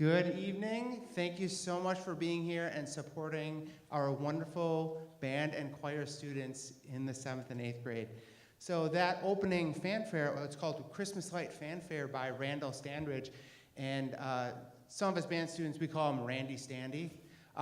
Good evening. Thank you so much for being here and supporting our wonderful band and choir students in the 7th and 8th grade. So that opening fanfare, it's called Christmas Light Fanfare by Randall Standridge, and some of his band students, we call him Randy Standy.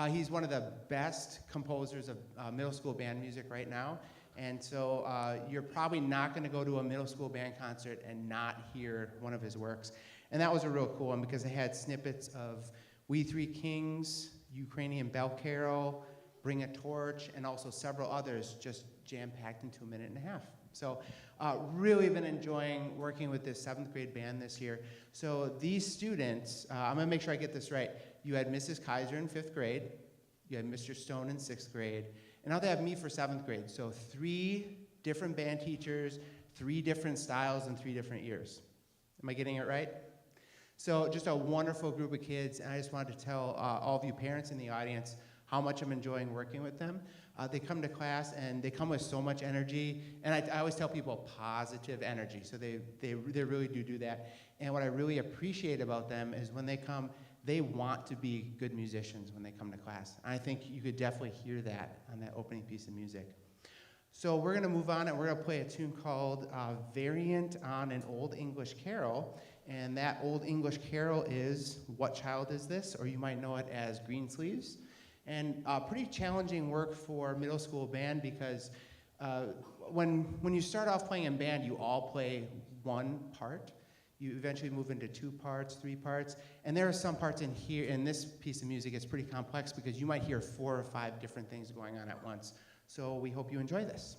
He's one of the best composers of middle school band music right now, and so you're probably not going to go to a middle school band concert and not hear one of his works. And that was a real cool one because they had snippets of We Three Kings, Ukrainian Bell Carol, Bring a Torch, and also several others just jam-packed into a minute and a half. So really been enjoying working with this 7th grade band this year. So these students, I'm gonna make sure I get this right. You had Mrs. Kaiser in 5th grade, you had Mr. Stone in 6th grade, and now they have me for 7th grade. So 3 different band teachers, 3 different styles, and 3 different years. Am I getting it right? So just a wonderful group of kids, and I just wanted to tell all of you parents in the audience how much I'm enjoying working with them. They come to class and they come with so much energy, and I always tell people positive energy, so they really do that. And what I really appreciate about them is when they come, they want to be good musicians when they come to class. And I think you could definitely hear that on that opening piece of music. So we're gonna move on and we're gonna play a tune called Variant on an Old English Carol. And that Old English Carol is What Child Is This? Or you might know it as Green Sleeves. And pretty challenging work for middle school band because when you start off playing in band, you all play one part. You eventually move into 2 parts, 3 parts. And there are some parts in here, in this piece of music, it's pretty complex because you might hear 4 or 5 different things going on at once. So we hope you enjoy this.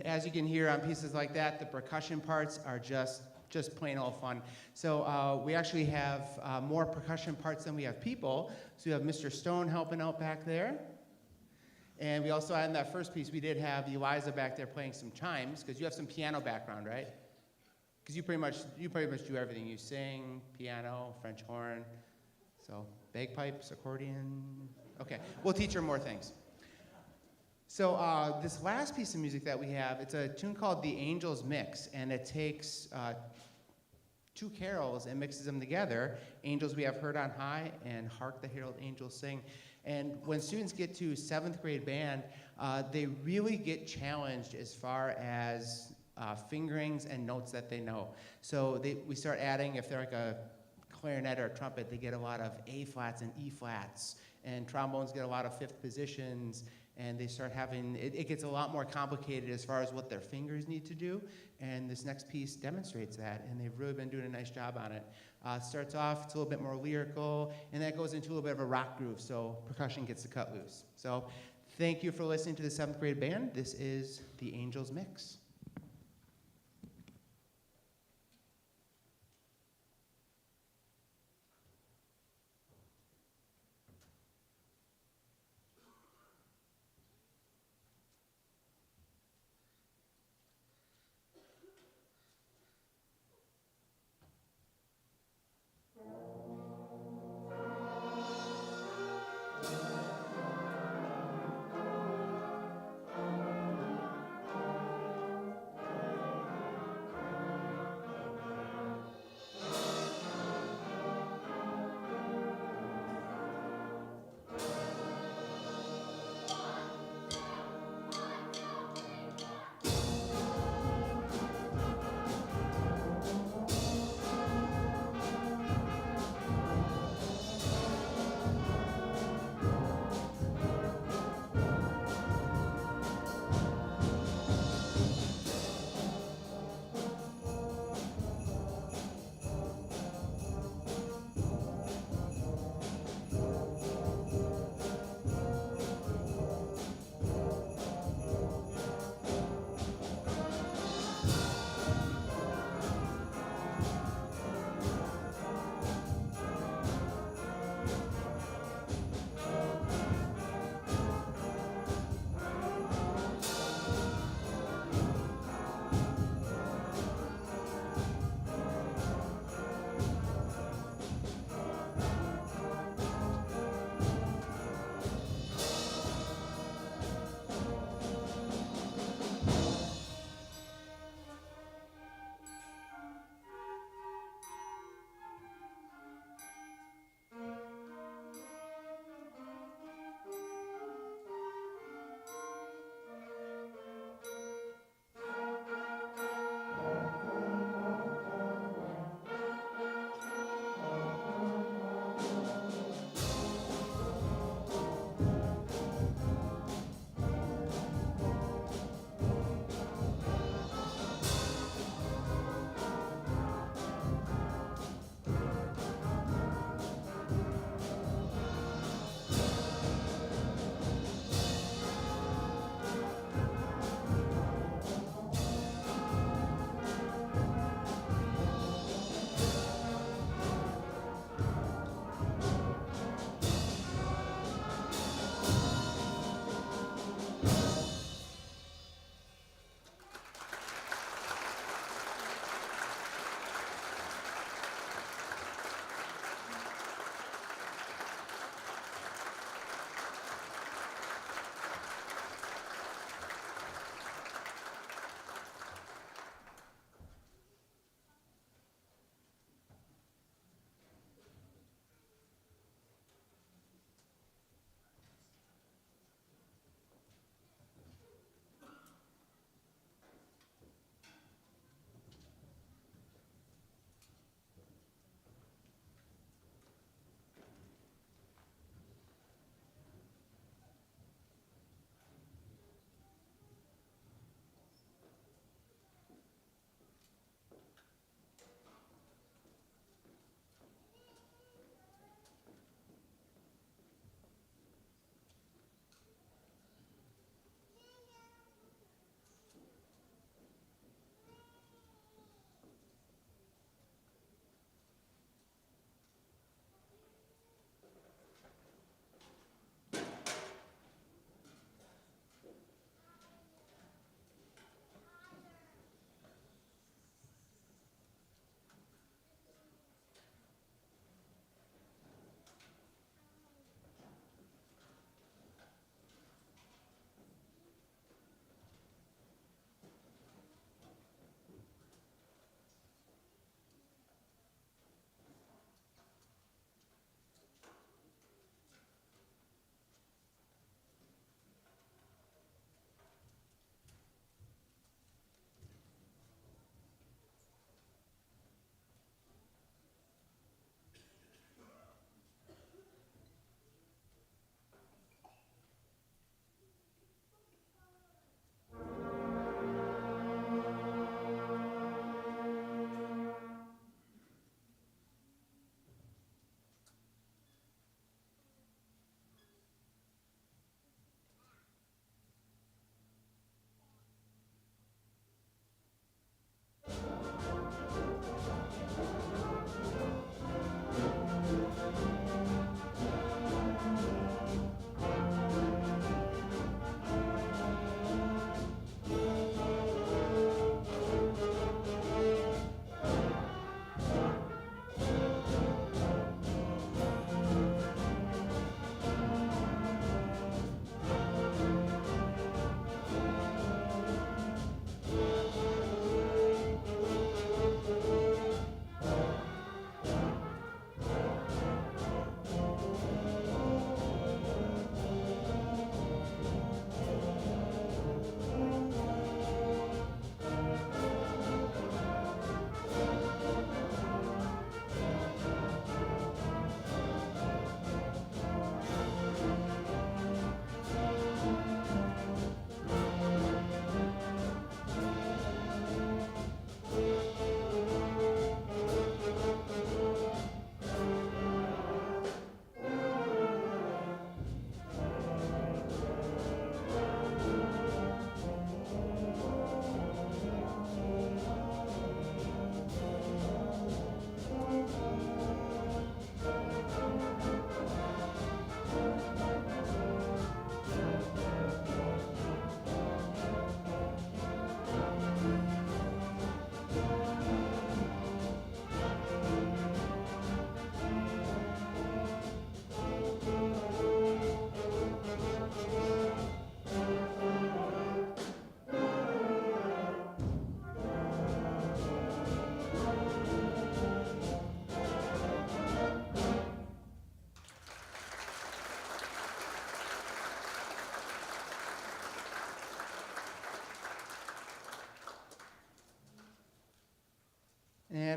as you can hear on pieces like that, the percussion parts are just plain old fun. So we actually have more percussion parts than we have people. So we have Mr. Stone helping out back there. And we also, in that first piece, we did have Eliza back there playing some chimes, because you have some piano background, right? Because you pretty much do everything. You sing, piano, French horn, so bagpipes, accordion. Okay, we'll teach her more things. So this last piece of music that we have, it's a tune called The Angels Mix, and it takes two carols and mixes them together. Angels We Have Heard on High and Hark the Herald Angels Sing. And when students get to 7th grade band, they really get challenged as far as fingerings and notes that they know. So we start adding, if they're like a clarinet or a trumpet, they get a lot of A flats and E flats, and trombones get a lot of fifth positions, and they start having, it gets a lot more complicated as far as what their fingers need to do, and this next piece demonstrates that, and they've really been doing a nice job on it. Starts off, it's a little bit more lyrical, and that goes into a little bit of a rock groove, so percussion gets to cut loose. So thank you for listening to the 7th grade band. This is The Angels Mix.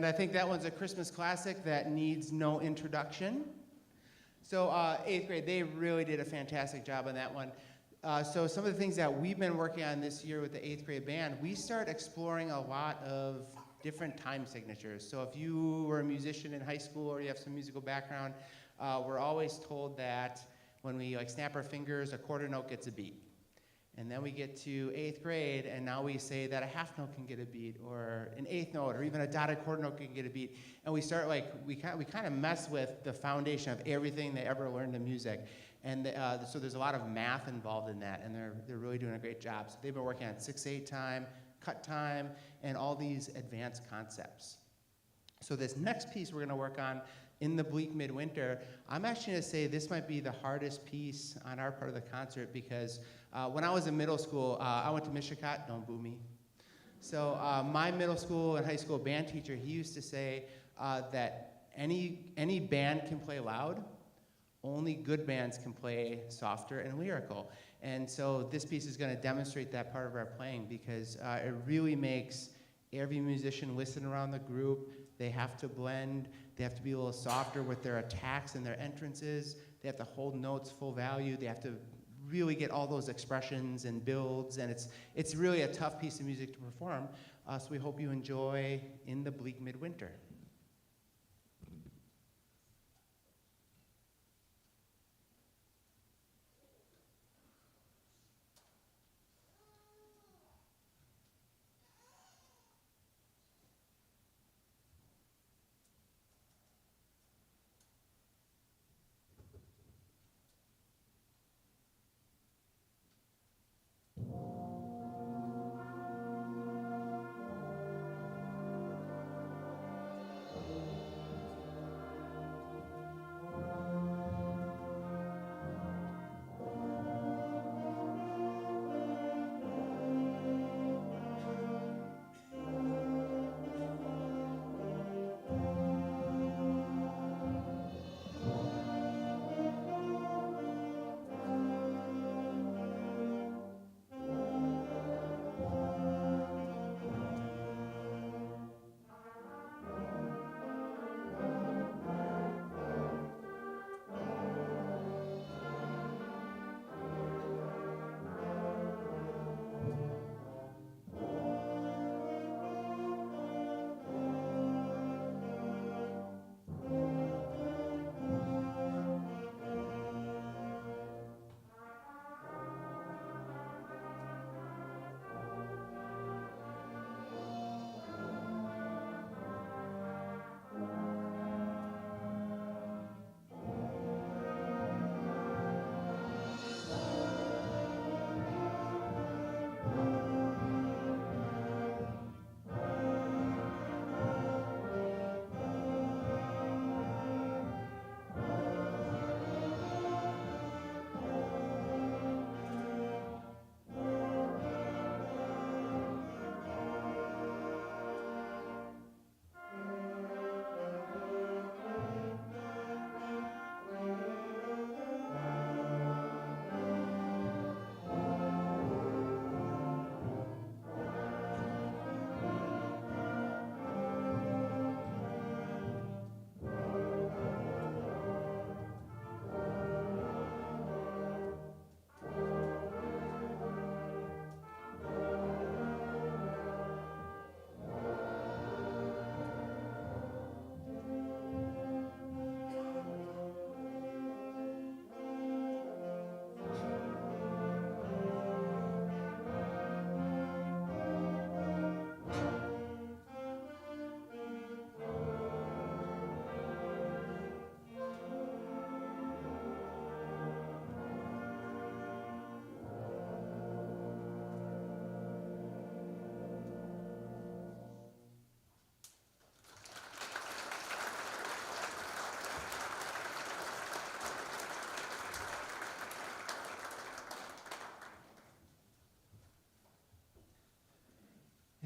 And I think that one's a Christmas classic that needs no introduction. So 8th grade, they really did a fantastic job on that one. So some of the things that we've been working on this year with the 8th grade band, we start exploring a lot of different time signatures. So if you were a musician in high school or you have some musical background, we're always told that when we snap our fingers, a quarter note gets a beat. And then we get to 8th grade, and now we say that a half note can get a beat, or an eighth note, or even a dotted quarter note can get a beat. And we start we kind of mess with the foundation of everything they ever learned in music. And so there's a lot of math involved in that, and they're really doing a great job. So they've been working on 6/8 time, cut time, and all these advanced concepts. So this next piece we're going to work on in the bleak midwinter, I'm actually going to say this might be the hardest piece on our part of the concert, because when I was in middle school, I went to Mishicot, don't boo me. So my middle school and high school band teacher, he used to say that any band can play loud, only good bands can play softer and lyrical. And so this piece is going to demonstrate that part of our playing, because it really makes every musician listen around the group. They have to blend. They have to be a little softer with their attacks and their entrances. They have to hold notes full value. They have to really get all those expressions and builds, and it's really a tough piece of music to perform. So we hope you enjoy In the Bleak Midwinter.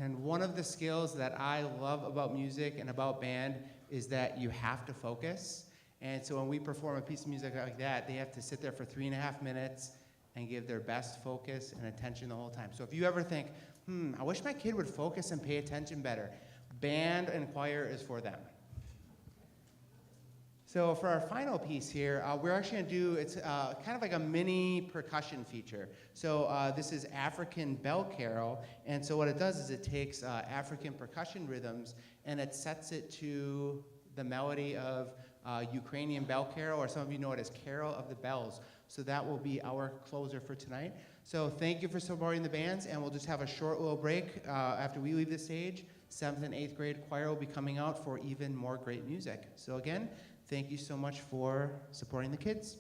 And one of the skills that I love about music and about band is that you have to focus. And so when we perform a piece of music like that, they have to sit there for 3.5 minutes and give their best focus and attention the whole time. So if you ever think, I wish my kid would focus and pay attention better, Band and choir is for them. So for our final piece here, we're actually going to do, it's kind of like a mini percussion feature. So this is African Bell Carol, and so what it does is it takes African percussion rhythms and it sets it to the melody of Ukrainian Bell Carol, or some of you know it as Carol of the Bells. So that will be our closer for tonight. So thank you for supporting the bands, and we'll just have a short little break after we leave the stage. 7th and 8th grade choir will be coming out for even more great music. So again, thank you so much for supporting the kids.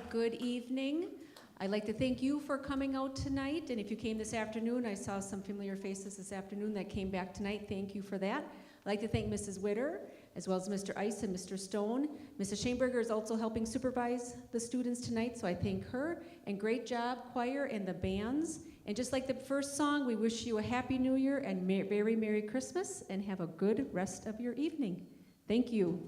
good evening. I'd like to thank you for coming out tonight, and if you came this afternoon, I saw some familiar faces this afternoon that came back tonight. Thank you for that. I'd like to thank Mrs. Witter, as well as Mr. Ice and Mr. Stone. Mrs. Schoenberger is also helping supervise the students tonight, so I thank her. And great job, choir and the bands. And just like the first song, we wish you a Happy New Year and very Merry Christmas, and have a good rest of your evening. Thank you.